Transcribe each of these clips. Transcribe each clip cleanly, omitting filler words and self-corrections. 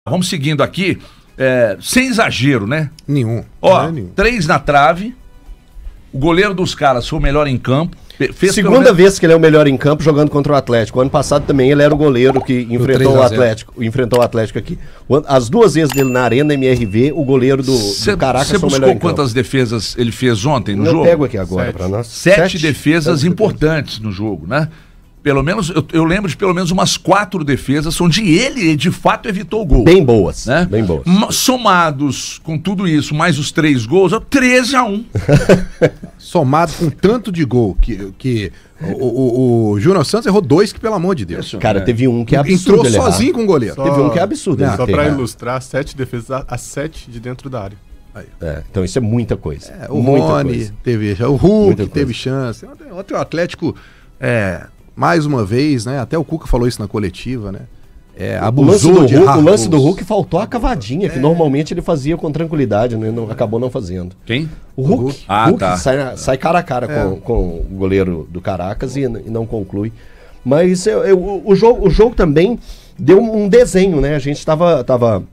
Vamos seguindo aqui, sem exagero, né? Nenhum. Ó, 3 na trave, o goleiro dos caras foi o melhor em campo. Segunda vez que ele é o melhor em campo jogando contra o Atlético. Ano passado também ele era o goleiro que enfrentou o Atlético aqui. As duas vezes dele na Arena MRV, o goleiro do Caracas foi o melhor em campo. Você buscou quantas defesas ele fez ontem no jogo? Eu pego aqui agora para nós. 7 defesas importantes no jogo, né? Pelo menos, eu lembro de pelo menos umas 4 defesas onde ele de fato evitou o gol. Bem boas, né? Bem boas. Somados com tudo isso, mais os 3 gols, 13-1. Somado com tanto de gol que o Júnior Santos errou 2 que, pelo amor de Deus. Cara, teve um que é absurdo. Entrou sozinho com o goleiro. Teve um que é absurdo. Só pra ilustrar, 7 defesas a 7 de dentro da área. Então isso é muita coisa. O Rony teve, o Hulk teve chance. Ontem o Atlético, mais uma vez, né? Até o Cuca falou isso na coletiva, né? Abusou de o lance do Hulk faltou a cavadinha, que normalmente ele fazia com tranquilidade, né? Acabou não fazendo. Quem? O Hulk. Hulk tá. sai cara a cara com o goleiro do Caracas e não conclui. Mas o jogo também deu um desenho, né? A gente estava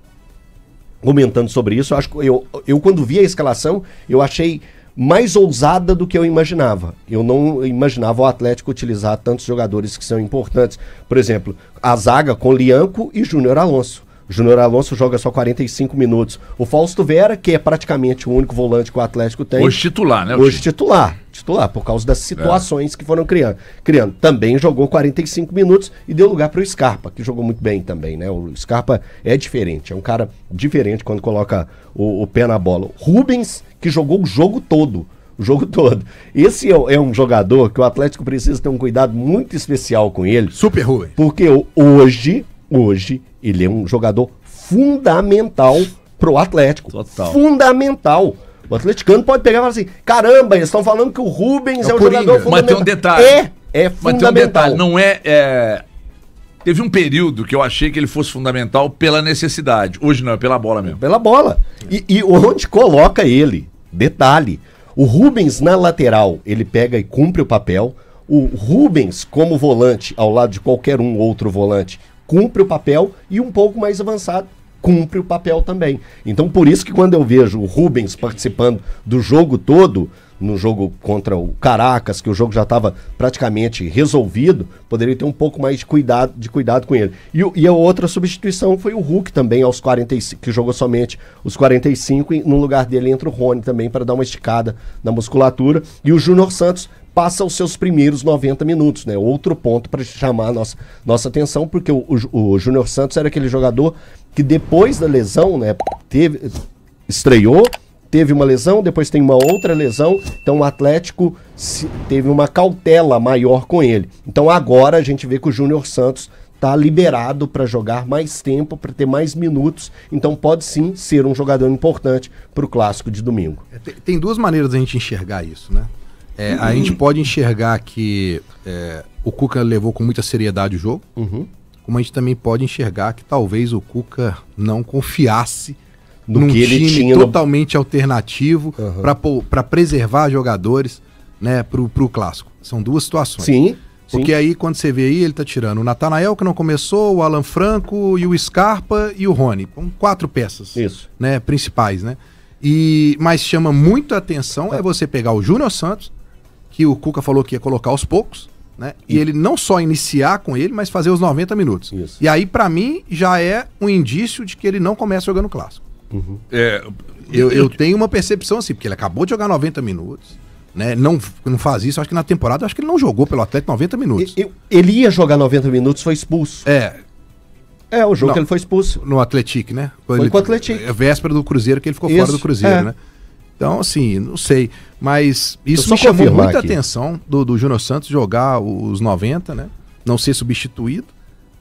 comentando sobre isso. Eu quando vi a escalação, eu achei mais ousada do que eu imaginava. Eu não imaginava o Atlético utilizar tantos jogadores que são importantes. Por exemplo, a zaga com Lianco e Júnior Alonso. O Júnior Alonso joga só 45 minutos. O Fausto Vera, que é praticamente o único volante que o Atlético tem. Hoje titular, né? Hoje titular, por causa das situações que foram criando. Também jogou 45 minutos e deu lugar para o Scarpa, que jogou muito bem também, né? O Scarpa é diferente, é um cara diferente quando coloca o pé na bola. Rubens, que jogou o jogo todo. Esse é um jogador que o Atlético precisa ter um cuidado muito especial com ele. Super Rubens. Porque hoje ele é um jogador fundamental pro Atlético. Total. Fundamental. O atleticano pode pegar e falar assim, caramba, eles estão falando que o Rubens é um jogador fundamental. Mas tem um detalhe. É fundamental. Mas tem um detalhe, não Teve um período que eu achei que ele fosse fundamental pela necessidade. Hoje não, é pela bola mesmo. Pela bola. E onde coloca ele? Detalhe. O Rubens na lateral, ele pega e cumpre o papel. O Rubens como volante, ao lado de qualquer outro volante, cumpre o papel. E um pouco mais avançado, cumpre o papel também. Então por isso que quando eu vejo o Rubens participando do jogo todo, no jogo contra o Caracas, que o jogo já estava praticamente resolvido, poderia ter um pouco mais de cuidado com ele. E a outra substituição foi o Hulk também, aos 45, que jogou somente os 45, e no lugar dele entra o Rony também para dar uma esticada na musculatura. E o Júnior Santos passa os seus primeiros 90 minutos, né? Outro ponto para chamar a nossa atenção, porque o Júnior Santos era aquele jogador que depois da lesão, né, estreou, teve uma lesão, depois tem uma outra lesão, então o Atlético teve uma cautela maior com ele. Então agora a gente vê que o Júnior Santos está liberado para jogar mais tempo, para ter mais minutos, então pode sim ser um jogador importante para o clássico de domingo. Tem 2 maneiras da gente enxergar isso, né? A gente pode enxergar que o Cuca levou com muita seriedade o jogo, como a gente também pode enxergar que talvez o Cuca não confiasse num que ele time tinha totalmente alternativo para preservar jogadores, né, pro clássico. São 2 situações. Sim. Porque aí, quando você vê aí, ele tá tirando o Natanael, que não começou, o Alan Franco, e o Scarpa e o Rony. 4 peças, né, principais, né? Mas chama muito a atenção você pegar o Júnior Santos, que o Cuca falou que ia colocar aos poucos, né? E ele não só iniciar com ele, mas fazer os 90 minutos. Isso. E aí, pra mim, já é um indício de que ele não começa jogando clássico. Eu tenho uma percepção assim, porque ele acabou de jogar 90 minutos, né? Não faz isso, acho que na temporada acho que ele não jogou pelo Atlético 90 minutos. Ele ia jogar 90 minutos, foi expulso. O jogo que ele foi expulso. No Atlético, né? Foi com o Atlético. É véspera do Cruzeiro que ele ficou fora do Cruzeiro, né? Então, assim, não sei. Mas isso me chamou muita atenção do Júnior Santos jogar os 90, né? Não ser substituído.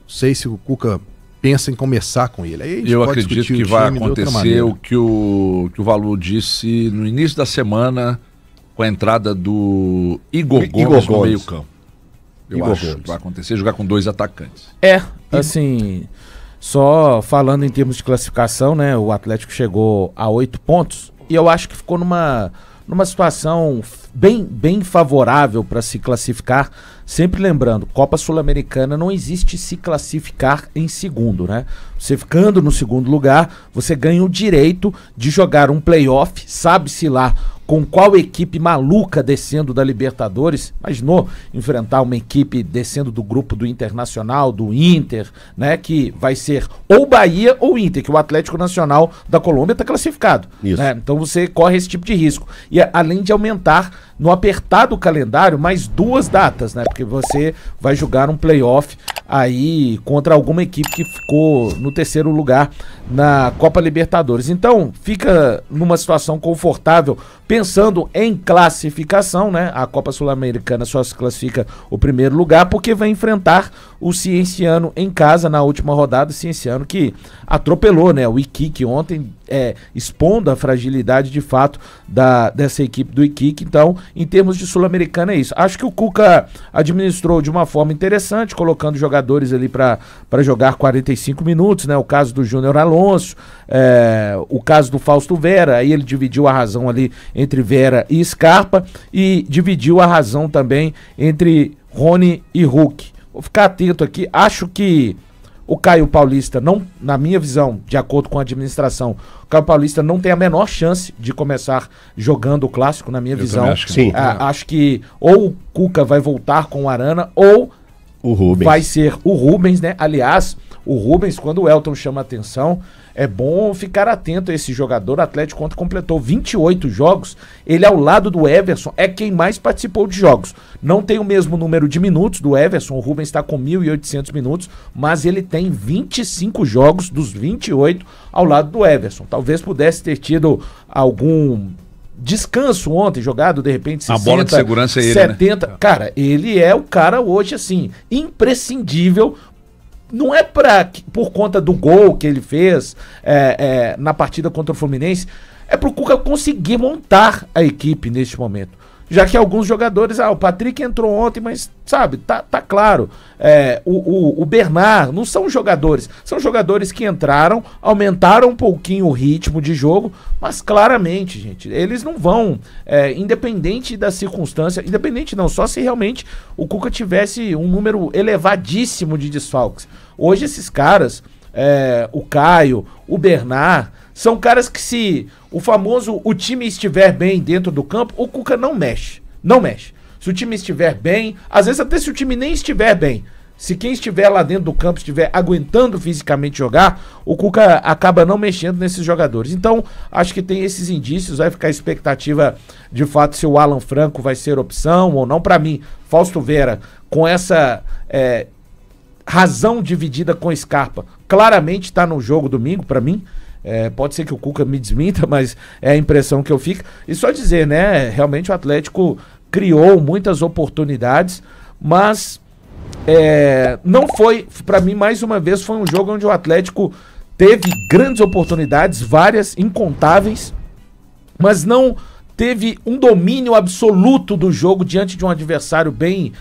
Não sei se o Cuca pensa em começar com ele. Aí eu acredito que vai acontecer o que o Valu disse no início da semana, com a entrada do Igor Gomes no meio campo. Eu acho que vai acontecer, jogar com 2 atacantes. Assim, só falando em termos de classificação, né, o Atlético chegou a 8 pontos, e eu acho que ficou numa situação bem favorável para se classificar. Sempre lembrando, Copa Sul-Americana não existe se classificar em segundo, né? Você ficando no segundo lugar, você ganha o direito de jogar um playoff, sabe-se lá com qual equipe maluca descendo da Libertadores. Imaginou enfrentar uma equipe descendo do grupo do Internacional, do Inter, né? Que vai ser ou Bahia ou Inter, que o Atlético Nacional da Colômbia está classificado. Né? Então você corre esse tipo de risco. E além de aumentar no apertado calendário mais 2 datas, né? Porque você vai jogar um playoff aí contra alguma equipe que ficou no terceiro lugar na Copa Libertadores. Então fica numa situação confortável pensando em classificação, né? A Copa Sul-Americana só se classifica o primeiro lugar porque vai enfrentar o Cienciano em casa na última rodada. O Cienciano que atropelou, né? O Iquique ontem, expondo a fragilidade de fato dessa equipe do Iquique. Então, em termos de Sul-Americana é isso. Acho que o Cuca administrou de uma forma interessante, colocando jogadores ali para jogar 45 minutos, né? O caso do Júnior Alonso, o caso do Fausto Vera, aí ele dividiu a razão ali entre Vera e Scarpa e dividiu a razão também entre Rony e Hulk. Vou ficar atento aqui, acho que o Caio Paulista não, na minha visão, de acordo com a administração, o Caio Paulista não tem a menor chance de começar jogando o clássico, na minha visão. Acho que sim. Acho que ou o Cuca vai voltar com o Arana ou o Rubens. Vai ser o Rubens, né? Aliás, o Rubens, quando o Elton chama atenção, é bom ficar atento a esse jogador. O Atlético ontem completou 28 jogos. Ele, ao lado do Everson, é quem mais participou de jogos. Não tem o mesmo número de minutos do Everson. O Rubens está com 1.800 minutos, mas ele tem 25 jogos dos 28 ao lado do Everson. Talvez pudesse ter tido algum descanso ontem, jogado de repente 60, a bola de segurança é ele, 70. Né? Cara, ele é o cara hoje, assim, imprescindível. Não é por conta do gol que ele fez na partida contra o Fluminense, é pro Cuca conseguir montar a equipe neste momento. Já que alguns jogadores, o Patrick entrou ontem, mas sabe, tá claro, o Bernard não são jogadores, são jogadores que entraram, aumentaram um pouquinho o ritmo de jogo, mas claramente, gente, eles não vão, independente da circunstância, independente não, só se realmente o Cuca tivesse um número elevadíssimo de desfalques. Hoje esses caras, o Caio, o Bernard, são caras que se o time estiver bem dentro do campo, o Cuca não mexe. Não mexe. Se o time estiver bem, às vezes até se o time nem estiver bem, se quem estiver lá dentro do campo estiver aguentando fisicamente jogar, o Cuca acaba não mexendo nesses jogadores. Então, acho que tem esses indícios, vai ficar a expectativa de fato se o Alan Franco vai ser opção ou não. Para mim, Fausto Vera, com essa razão dividida com Scarpa, claramente está no jogo domingo, para mim. Pode ser que o Cuca me desminta, mas é a impressão que eu fico. E só dizer, né? Realmente o Atlético criou muitas oportunidades, mas não foi, para mim, mais uma vez, foi um jogo onde o Atlético teve grandes oportunidades, várias, incontáveis, mas não teve um domínio absoluto do jogo diante de um adversário bem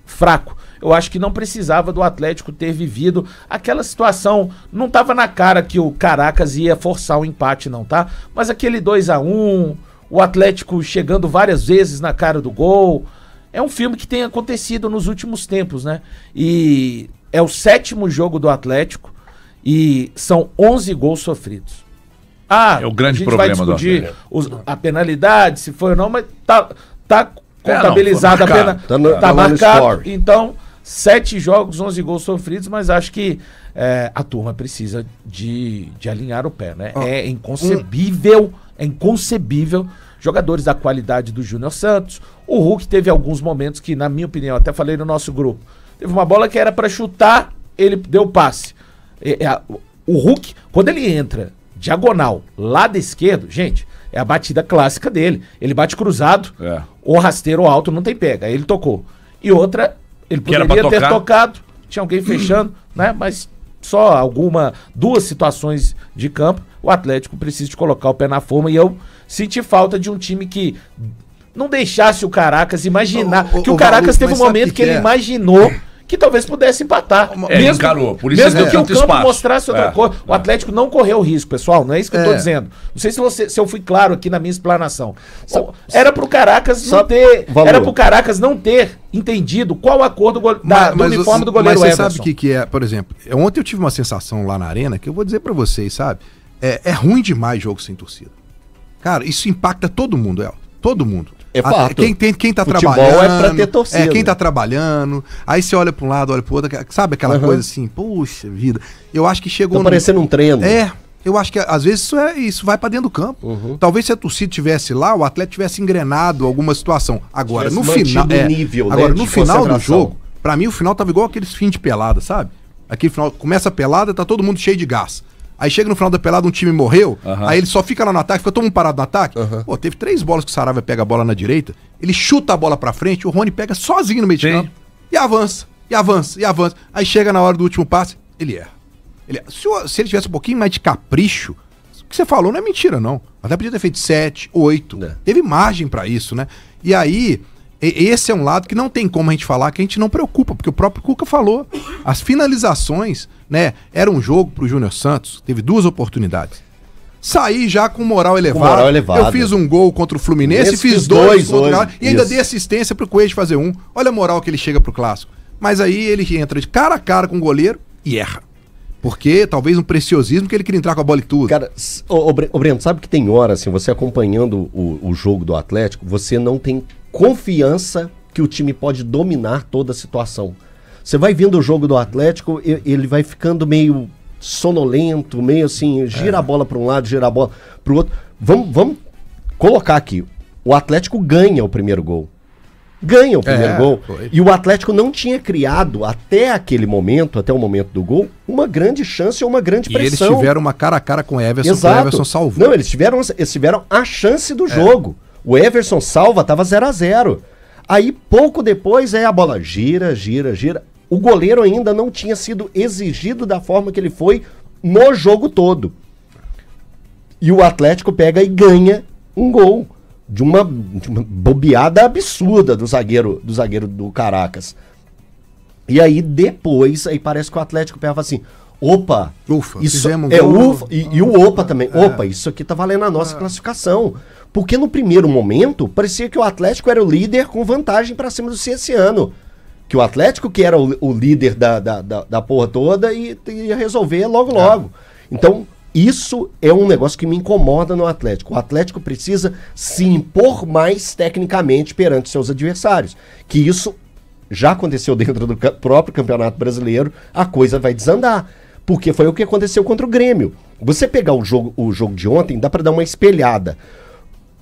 fraco. Eu acho que não precisava do Atlético ter vivido aquela situação. Não estava na cara que o Caracas ia forçar o empate, não, tá? Mas aquele 2-1, o Atlético chegando várias vezes na cara do gol. É um filme que tem acontecido nos últimos tempos, né? E é o 7º jogo do Atlético e são 11 gols sofridos. É o grande problema do Atlético. A penalidade, se foi ou não, mas tá contabilizada a pena. Tá marcado. Então, 7 jogos, 11 gols sofridos, mas acho que a turma precisa de alinhar o pé, né? É inconcebível jogadores da qualidade do Júnior Santos. O Hulk teve alguns momentos que, na minha opinião, até falei no nosso grupo, teve uma bola que era para chutar, ele deu passe. O Hulk, quando ele entra diagonal, lado esquerdo, gente, é a batida clássica dele. Ele bate cruzado, ou rasteiro ou alto, não tem pega. Aí ele tocou. E outra, ele poderia ter tocado, tinha alguém fechando, né? Mas só 2 situações de campo, o Atlético precisa de colocar o pé na forma. E eu senti falta de um time que não deixasse o Caracas imaginar. Que o Caracas teve um momento que ele imaginou que talvez pudesse empatar. Mesmo, encarou. Por isso mesmo que o campo espaço. mostrasse outra coisa. O Atlético não correu risco, pessoal. Não é isso que eu tô dizendo. Não sei se eu fui claro aqui na minha explanação. Era pro Caracas não ter. Era pro Caracas não ter entendido qual o acordo do uniforme do goleiro Everson. Mas você sabe o que é, por exemplo, ontem eu tive uma sensação lá na arena que eu vou dizer pra vocês, sabe? É ruim demais jogo sem torcida. Cara, isso impacta todo mundo, Elton. Todo mundo. É fato. Quem tá Futebol trabalhando. É pra ter torcida. Quem tá trabalhando. Aí você olha pra um lado, olha pro outro. Sabe aquela coisa assim? Puxa vida. Eu acho que chegou. Tá parecendo um treino. Eu acho que às vezes isso vai pra dentro do campo. Talvez se a torcida estivesse lá, o atleta tivesse engrenado alguma situação. Agora, no final. Agora, no final do jogo, pra mim o final tava igual aqueles fins de pelada, sabe? Aquele final, começa a pelada, tá todo mundo cheio de gás. Aí chega no final da pelada, um time morreu, aí ele só fica lá no ataque, fica todo mundo parado no ataque. Pô, teve 3 bolas que o Saravia pega a bola na direita, ele chuta a bola pra frente, o Rony pega sozinho no meio de campo e avança, e avança, e avança. Aí chega na hora do último passe, ele erra. Se ele tivesse um pouquinho mais de capricho, o que você falou não é mentira, não. Até podia ter feito 7, 8. Teve margem pra isso, né? E aí, esse é um lado que não tem como a gente falar que a gente não preocupa, porque o próprio Cuca falou. As finalizações, né? Era um jogo pro Júnior Santos, teve 2 oportunidades. Saí já com moral elevada. Eu fiz um gol contra o Fluminense, fiz 2 contra o e ainda dei assistência pro Coelho fazer 1. Olha a moral que ele chega pro clássico. Mas aí ele entra de cara a cara com o goleiro e erra. Porque talvez um preciosismo que ele queria entrar com a bola e tudo. Cara, Breno, sabe que tem hora, assim, você acompanhando o jogo do Atlético, você não tem confiança que o time pode dominar toda a situação. Você vai vendo o jogo do Atlético, ele vai ficando meio sonolento, meio assim, gira a bola para um lado, gira a bola para o outro. Vamos colocar aqui, o Atlético ganha o primeiro gol. Ganha o primeiro gol. Foi. E o Atlético não tinha criado, até aquele momento, até o momento do gol, uma grande chance ou uma grande pressão. E eles tiveram uma cara a cara com o Everson, Exato. Que o Everson salvou. Não, eles tiveram a chance do jogo. O Everson salva, tava 0-0. Aí, pouco depois, a bola gira. O goleiro ainda não tinha sido exigido da forma que ele foi no jogo todo. E o Atlético pega e ganha um gol. De uma bobeada absurda do zagueiro do Caracas. E aí depois, aí parece que o Atlético pega assim, ufa, isso é ufa, e o opa também, opa, isso aqui tá valendo a nossa classificação. Porque no primeiro momento, parecia que o Atlético era o líder com vantagem para cima do Cienciano. Que o Atlético que era o líder da porra toda e ia resolver logo. Então, isso é um negócio que me incomoda no Atlético. O Atlético precisa se impor mais tecnicamente perante seus adversários. Que isso já aconteceu dentro do próprio Campeonato Brasileiro, a coisa vai desandar. Porque foi o que aconteceu contra o Grêmio. Você pegar o jogo de ontem, dá para dar uma espelhada.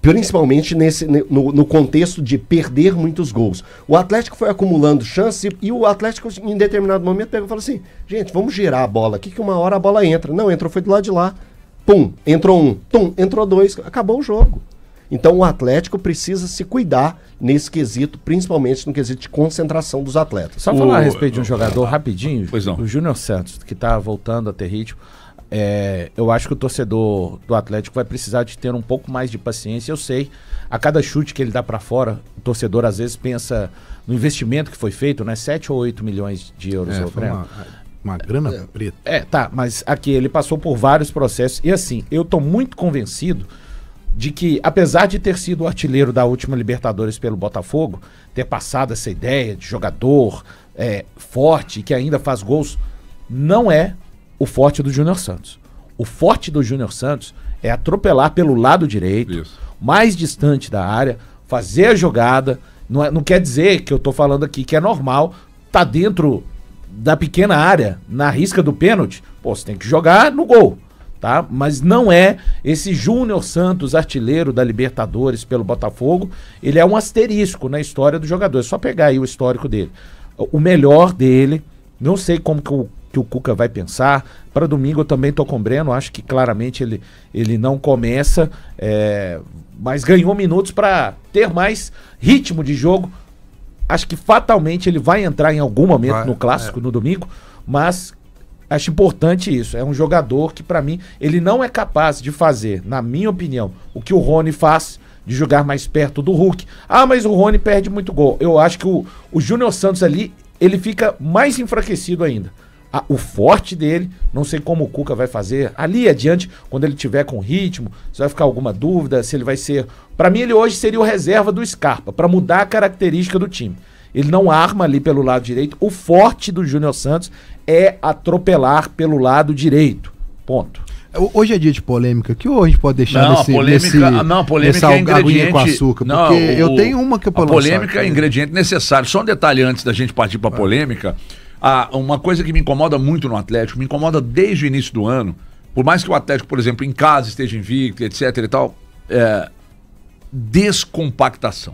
Principalmente no contexto de perder muitos gols. O Atlético foi acumulando chance e o Atlético, em determinado momento, pegou e falou assim, gente, vamos girar a bola aqui que uma hora a bola entra. Não, entrou, foi do lado de lá. Pum, entrou 1. Pum, entrou 2. Acabou o jogo. Então o Atlético precisa se cuidar nesse quesito, principalmente no quesito de concentração dos atletas. Só falar a respeito de um jogador rapidinho, pois não. O Júnior Santos, que está voltando a ter ritmo. Eu acho que o torcedor do Atlético vai precisar de ter um pouco mais de paciência. Eu sei, a cada chute que ele dá para fora, o torcedor às vezes pensa no investimento que foi feito, né? 7 ou 8 milhões de euros. Foi uma grana preta. Tá, mas aqui ele passou por vários processos. E assim, eu tô muito convencido de que, apesar de ter sido o artilheiro da última Libertadores pelo Botafogo, ter passado essa ideia de jogador forte, que ainda faz gols, não é o forte do Júnior Santos. O forte do Júnior Santos é atropelar pelo lado direito, mais distante da área, fazer a jogada. Não quer dizer que eu tô falando aqui que é normal, tá dentro da pequena área, na risca do pênalti, você tem que jogar no gol, tá? Mas não é esse Júnior Santos, artilheiro da Libertadores pelo Botafogo, ele é um asterisco na história do jogador. É só pegar aí o histórico dele. O melhor dele, não sei como que o Cuca vai pensar. Para domingo eu também tô com o Breno, acho que claramente ele não começa, mas ganhou minutos para ter mais ritmo de jogo. Acho que fatalmente ele vai entrar em algum momento no clássico, no domingo, mas acho importante isso. É um jogador que, para mim, ele não é capaz de fazer, na minha opinião, o que o Rony faz, de jogar mais perto do Hulk. Mas o Rony perde muito gol. Eu acho que o Júnior Santos ali, ele fica mais enfraquecido ainda. O forte dele, não sei como o Cuca vai fazer ali adiante, quando ele tiver com ritmo, se vai ficar alguma dúvida, se ele vai ser... Para mim, ele hoje seria o reserva do Scarpa, para mudar a característica do time. Ele não arma ali pelo lado direito. O forte do Júnior Santos é atropelar pelo lado direito. Ponto. Hoje é dia de polêmica. Que hoje a gente pode deixar a polêmica é ingrediente com açúcar? Porque eu tenho uma que eu posso lançar. A polêmica é ingrediente necessário. Só um detalhe antes da gente partir para a polêmica. Uma coisa que me incomoda muito no Atlético, me incomoda desde o início do ano, por mais que o Atlético, por exemplo, em casa esteja invicto, etc e tal, descompactação.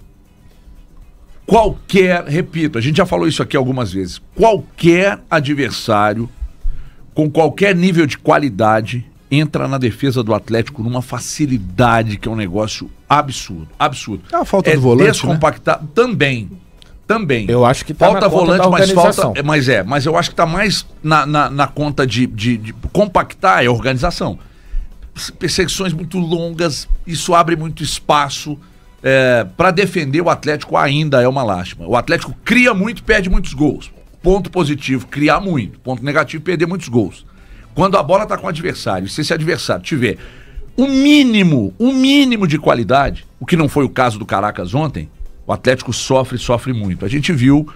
Repito, a gente já falou isso aqui algumas vezes, qualquer adversário com qualquer nível de qualidade entra na defesa do Atlético numa facilidade que é um negócio absurdo. É a falta do volante, descompactar, né? Também. Eu acho que falta volante, mas eu acho que tá mais na conta de compactar a organização. Perseguições muito longas, isso abre muito espaço. Para defender o Atlético ainda é uma lástima. O Atlético cria muito, perde muitos gols. Ponto positivo, criar muito. Ponto negativo, perder muitos gols. Quando a bola tá com o adversário, se esse adversário tiver um mínimo de qualidade, o que não foi o caso do Caracas ontem, o Atlético sofre muito. A gente viu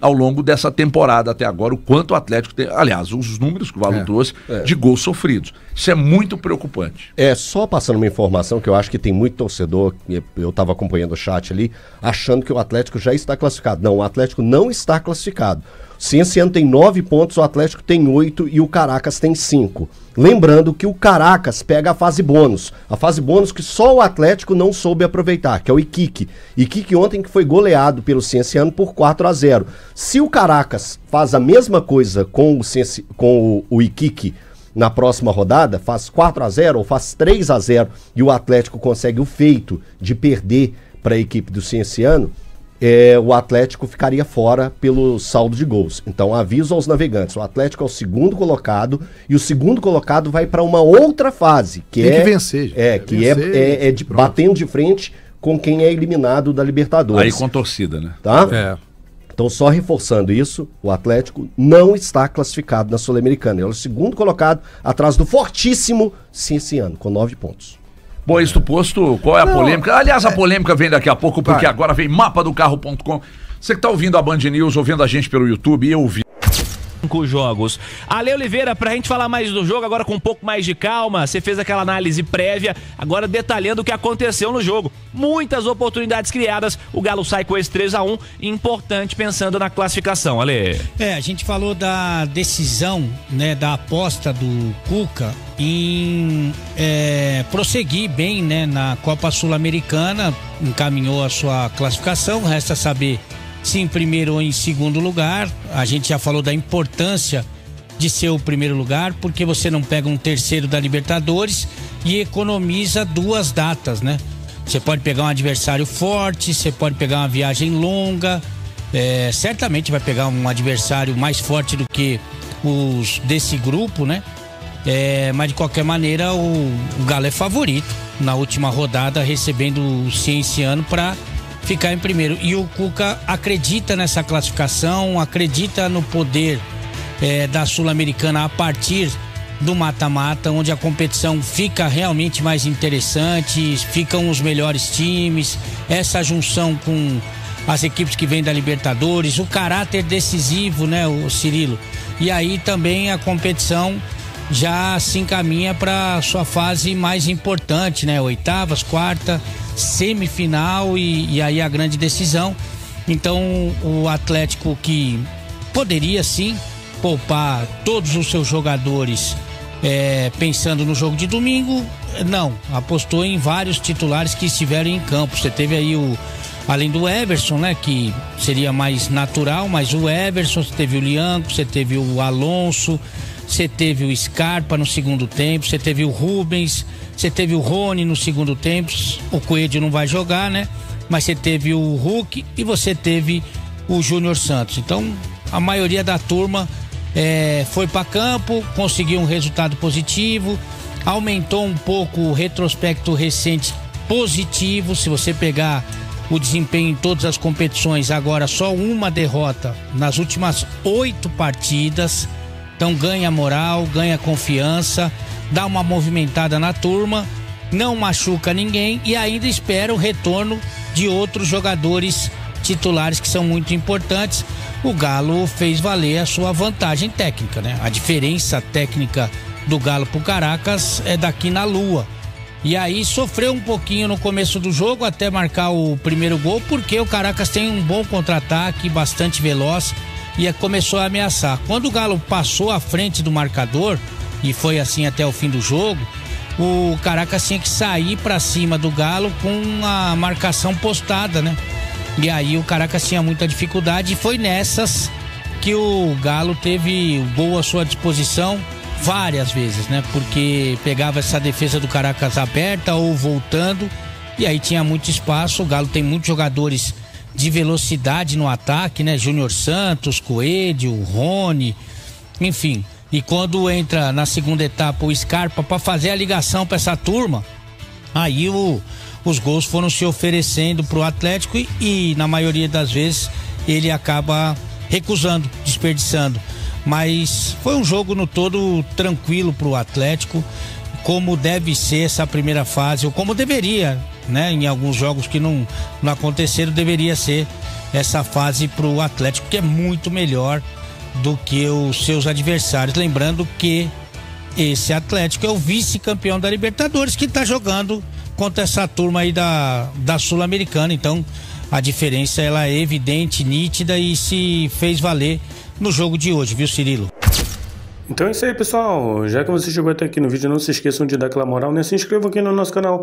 ao longo dessa temporada até agora o quanto o Atlético tem, aliás, os números que o Valo trouxe de gols sofridos. Isso é muito preocupante. Só passando uma informação que eu acho que tem muito torcedor, eu estava acompanhando o chat ali, achando que o Atlético já está classificado. Não, o Atlético não está classificado. Se esse ano tem 9 pontos, o Atlético tem 8 e o Caracas tem 5. Lembrando que o Caracas pega a fase bônus. A fase bônus que só o Atlético não soube aproveitar, que é o Iquique. Iquique ontem que foi goleado pelo Cienciano por 4-0. Se o Caracas faz a mesma coisa com o Iquique na próxima rodada, faz 4-0 ou faz 3-0 e o Atlético consegue o feito de perder para a equipe do Cienciano, o Atlético ficaria fora pelo saldo de gols. Então, aviso aos navegantes, o Atlético é o segundo colocado e o segundo colocado vai para uma outra fase, que tem que vencer. Batendo de frente com quem é eliminado da Libertadores. Aí com torcida, né? Tá? Então, só reforçando isso, o Atlético não está classificado na Sul-Americana. Ele é o segundo colocado atrás do fortíssimo Cienciano, com 9 pontos. Bom, isto posto, qual é a polêmica? Aliás, a polêmica vem daqui a pouco, porque agora vem mapadocarro.com. Você que está ouvindo a Band News, ouvindo a gente pelo YouTube, eu vi. 5 jogos. Ale Oliveira, pra gente falar mais do jogo, agora com um pouco mais de calma, você fez aquela análise prévia, agora detalhando o que aconteceu no jogo. Muitas oportunidades criadas, o Galo sai com esse 3-1, importante pensando na classificação, Ale. A gente falou da decisão, né, da aposta do Cuca em prosseguir bem, né, na Copa Sul-Americana, encaminhou a sua classificação, resta saber se em primeiro ou em segundo lugar. A gente já falou da importância de ser o primeiro lugar, porque você não pega um terceiro da Libertadores e economiza 2 datas, né? Você pode pegar um adversário forte, você pode pegar uma viagem longa, certamente vai pegar um adversário mais forte do que os desse grupo, né? Mas de qualquer maneira o Galo é favorito na última rodada, recebendo o Cienciano para ficar em primeiro. E o Cuca acredita nessa classificação, acredita no poder da Sul-Americana a partir do mata-mata, onde a competição fica realmente mais interessante, ficam os melhores times, essa junção com as equipes que vêm da Libertadores, o caráter decisivo, né, o Cirilo? E aí também a competição já se encaminha para sua fase mais importante, né? Oitavas, quarta, semifinal e aí a grande decisão. Então o Atlético, que poderia sim poupar todos os seus jogadores pensando no jogo de domingo, não, apostou em vários titulares que estiveram em campo. Você teve aí além do Everson, né, que seria mais natural, mas o Everson, você teve o Lianco, você teve o Alonso, você teve o Scarpa no segundo tempo, você teve o Rubens, você teve o Rony no segundo tempo, o Coelho não vai jogar, né? Mas você teve o Hulk e você teve o Júnior Santos. Então, a maioria da turma foi para campo, conseguiu um resultado positivo, aumentou um pouco o retrospecto recente positivo. Se você pegar o desempenho em todas as competições, agora só uma derrota nas últimas 8 partidas. Então ganha moral, ganha confiança, dá uma movimentada na turma, não machuca ninguém e ainda espera o retorno de outros jogadores titulares que são muito importantes. O Galo fez valer a sua vantagem técnica, né? A diferença técnica do Galo pro Caracas é daqui na lua. E aí sofreu um pouquinho no começo do jogo até marcar o primeiro gol, porque o Caracas tem um bom contra-ataque, bastante veloz, e começou a ameaçar. Quando o Galo passou à frente do marcador, e foi assim até o fim do jogo, o Caracas tinha que sair para cima do Galo com a marcação postada, né? E aí o Caracas tinha muita dificuldade, e foi nessas que o Galo teve o gol à sua disposição várias vezes, né? Porque pegava essa defesa do Caracas aberta ou voltando, e aí tinha muito espaço. O Galo tem muitos jogadores de velocidade no ataque, né? Júnior Santos, Coelho, Rony, enfim. E quando entra na segunda etapa o Scarpa para fazer a ligação para essa turma, aí os gols foram se oferecendo pro Atlético e na maioria das vezes ele acaba recusando, desperdiçando. Mas foi um jogo no todo tranquilo pro Atlético, como deve ser essa primeira fase, ou como deveria, né? Em alguns jogos que não aconteceram, deveria ser essa fase pro Atlético, que é muito melhor do que os seus adversários. Lembrando que esse Atlético é o vice-campeão da Libertadores, que tá jogando contra essa turma aí da Sul-Americana. Então a diferença ela é evidente, nítida e se fez valer no jogo de hoje, viu, Cirilo? Então é isso aí, pessoal. Já que você chegou até aqui no vídeo, não se esqueçam de dar aquela moral, né? Se inscrevam aqui no nosso canal,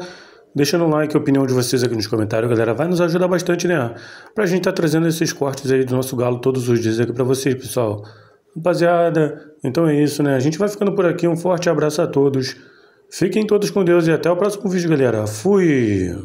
deixando um like, a opinião de vocês aqui nos comentários, galera. Vai nos ajudar bastante, né? Pra gente tá trazendo esses cortes aí do nosso Galo todos os dias aqui pra vocês, pessoal. Rapaziada, então é isso, né? A gente vai ficando por aqui. Um forte abraço a todos. Fiquem todos com Deus e até o próximo vídeo, galera. Fui!